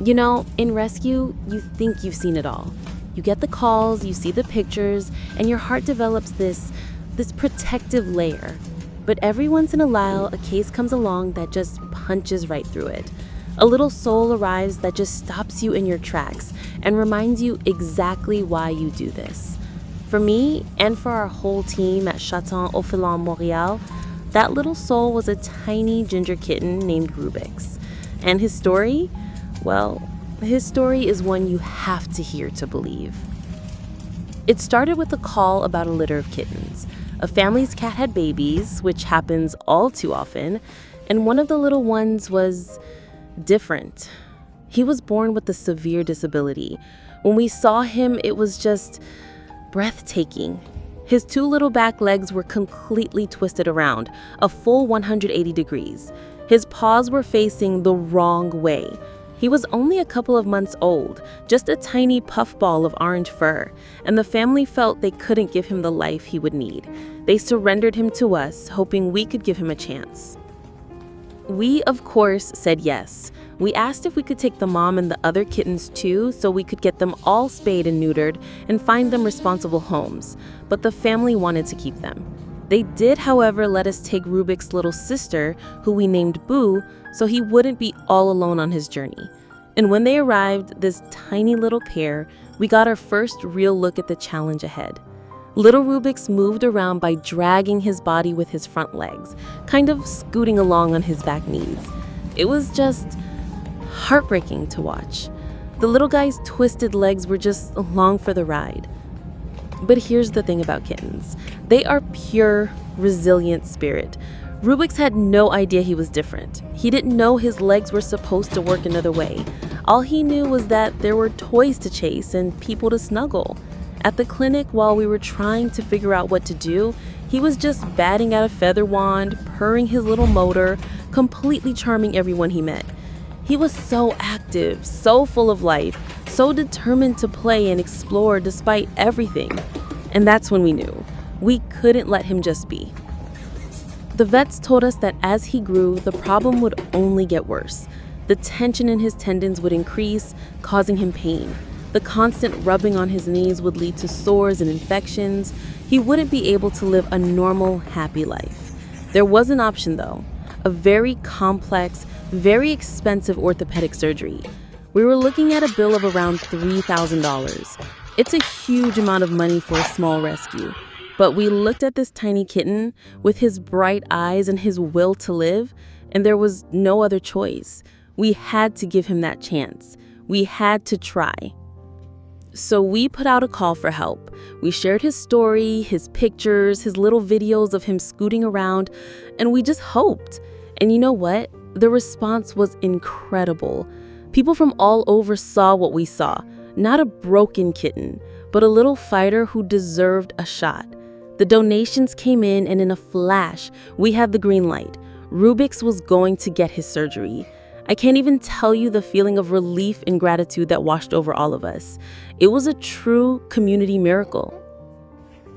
You know, in rescue, you think you've seen it all. You get the calls, you see the pictures, and your heart develops this protective layer. But every once in a while, a case comes along that just punches right through it. A little soul arrives that just stops you in your tracks and reminds you exactly why you do this. For me, and for our whole team at Chatons Orphelins Montréal, that little soul was a tiny ginger kitten named Rubik. And his story? Well, his story is one you have to hear to believe. It started with a call about a litter of kittens. A family's cat had babies, which happens all too often, and one of the little ones was different. He was born with a severe disability. When we saw him, it was just breathtaking. His two little back legs were completely twisted around, a full 180 degrees. His paws were facing the wrong way. He was only a couple of months old, just a tiny puffball of orange fur, and the family felt they couldn't give him the life he would need. They surrendered him to us, hoping we could give him a chance. We, of course, said yes. We asked if we could take the mom and the other kittens too, so we could get them all spayed and neutered and find them responsible homes, but the family wanted to keep them. They did, however, let us take Rubik's little sister, who we named Boo, so he wouldn't be all alone on his journey. And when they arrived, this tiny little pair, we got our first real look at the challenge ahead. Little Rubik's moved around by dragging his body with his front legs, kind of scooting along on his back knees. It was just heartbreaking to watch. The little guy's twisted legs were just along for the ride. But here's the thing about kittens. They are pure, resilient spirit. Rubik's had no idea he was different. He didn't know his legs were supposed to work another way. All he knew was that there were toys to chase and people to snuggle. At the clinic, while we were trying to figure out what to do, he was just batting out a feather wand, purring his little motor, completely charming everyone he met. He was so active, so full of life, so determined to play and explore despite everything. And that's when we knew we couldn't let him just be. The vets told us that as he grew, the problem would only get worse. The tension in his tendons would increase, causing him pain. The constant rubbing on his knees would lead to sores and infections. He wouldn't be able to live a normal, happy life. There was an option though, a very complex, very expensive orthopedic surgery. We were looking at a bill of around $3,000. It's a huge amount of money for a small rescue. But we looked at this tiny kitten with his bright eyes and his will to live, and there was no other choice. We had to give him that chance. We had to try. So we put out a call for help. We shared his story, his pictures, his little videos of him scooting around, and we just hoped. And you know what? The response was incredible. People from all over saw what we saw. Not a broken kitten, but a little fighter who deserved a shot. The donations came in, and in a flash, we had the green light. Rubik's was going to get his surgery. I can't even tell you the feeling of relief and gratitude that washed over all of us. It was a true community miracle.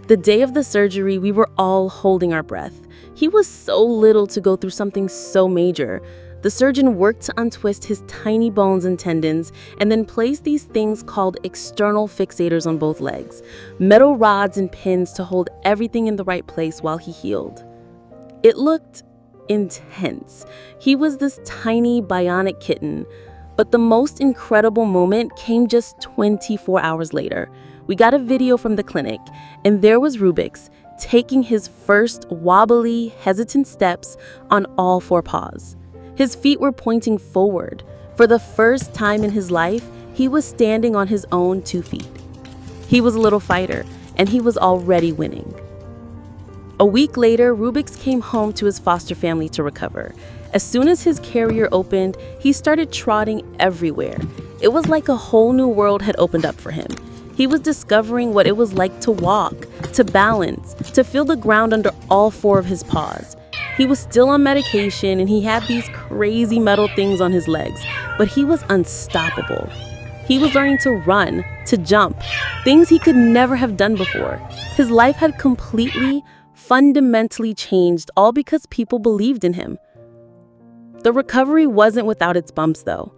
The day of the surgery, we were all holding our breath. He was so little to go through something so major. The surgeon worked to untwist his tiny bones and tendons and then placed these things called external fixators on both legs, metal rods and pins to hold everything in the right place while he healed. It looked intense. He was this tiny bionic kitten, but the most incredible moment came just 24 hours later. We got a video from the clinic, and there was Rubik's taking his first wobbly, hesitant steps on all four paws. His feet were pointing forward. For the first time in his life, he was standing on his own 2 feet. He was a little fighter, and he was already winning. A week later, Rubik's came home to his foster family to recover. As soon as his carrier opened, he started trotting everywhere. It was like a whole new world had opened up for him. He was discovering what it was like to walk, to balance, to feel the ground under all four of his paws. He was still on medication and he had these crazy metal things on his legs, but he was unstoppable. He was learning to run, to jump, things he could never have done before. His life had completely, fundamentally changed, all because people believed in him. The recovery wasn't without its bumps though.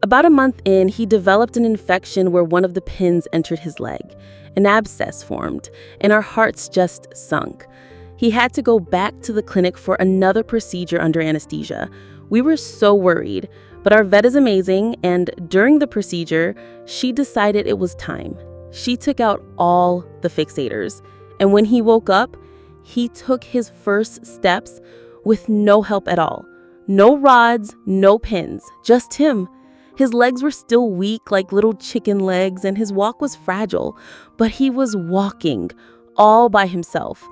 About a month in, he developed an infection where one of the pins entered his leg. An abscess formed, and our hearts just sunk. He had to go back to the clinic for another procedure under anesthesia. We were so worried, but our vet is amazing, and during the procedure, she decided it was time. She took out all the fixators, and when he woke up, he took his first steps with no help at all. No rods, no pins, just him. His legs were still weak like little chicken legs, and his walk was fragile, but he was walking all by himself.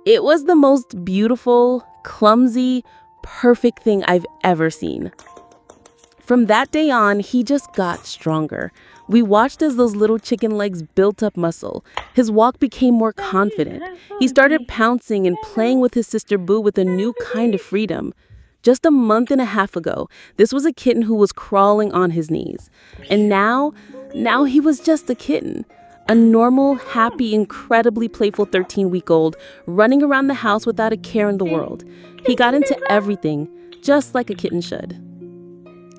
It was the most beautiful, clumsy, perfect thing I've ever seen. From that day on, he just got stronger. We watched as those little chicken legs built up muscle. His walk became more confident. He started pouncing and playing with his sister Boo with a new kind of freedom. Just a month and a half ago, this was a kitten who was crawling on his knees. And now he was just a kitten. A normal, happy, incredibly playful 13-week-old running around the house without a care in the world. He got into everything, just like a kitten should.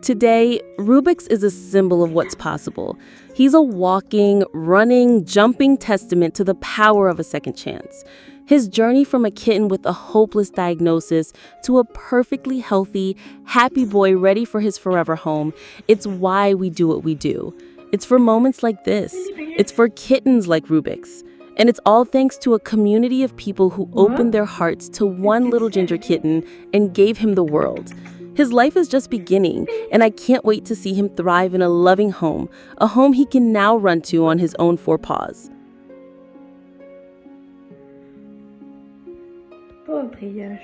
Today, Rubik's is a symbol of what's possible. He's a walking, running, jumping testament to the power of a second chance. His journey from a kitten with a hopeless diagnosis to a perfectly healthy, happy boy ready for his forever home, it's why we do what we do. It's for moments like this. It's for kittens like Rubik's. And it's all thanks to a community of people who opened their hearts to one little ginger kitten and gave him the world. His life is just beginning, and I can't wait to see him thrive in a loving home, a home he can now run to on his own four paws. Pobre.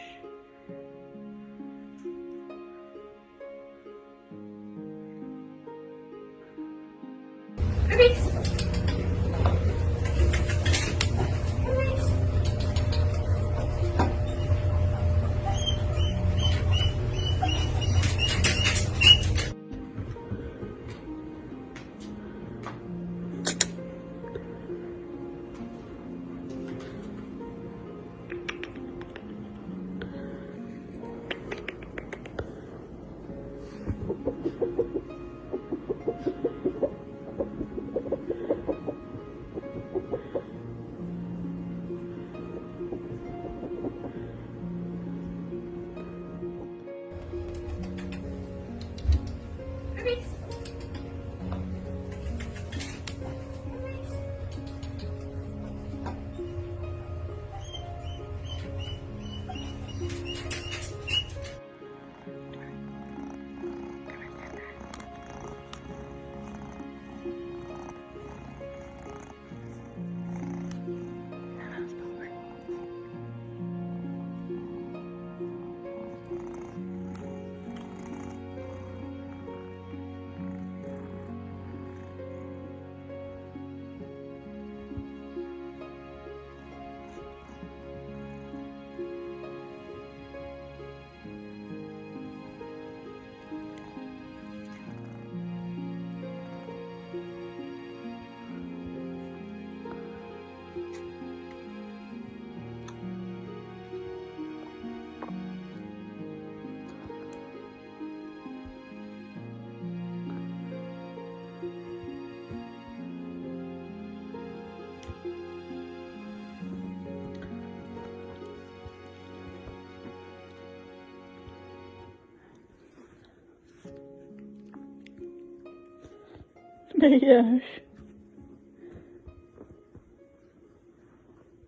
My gosh.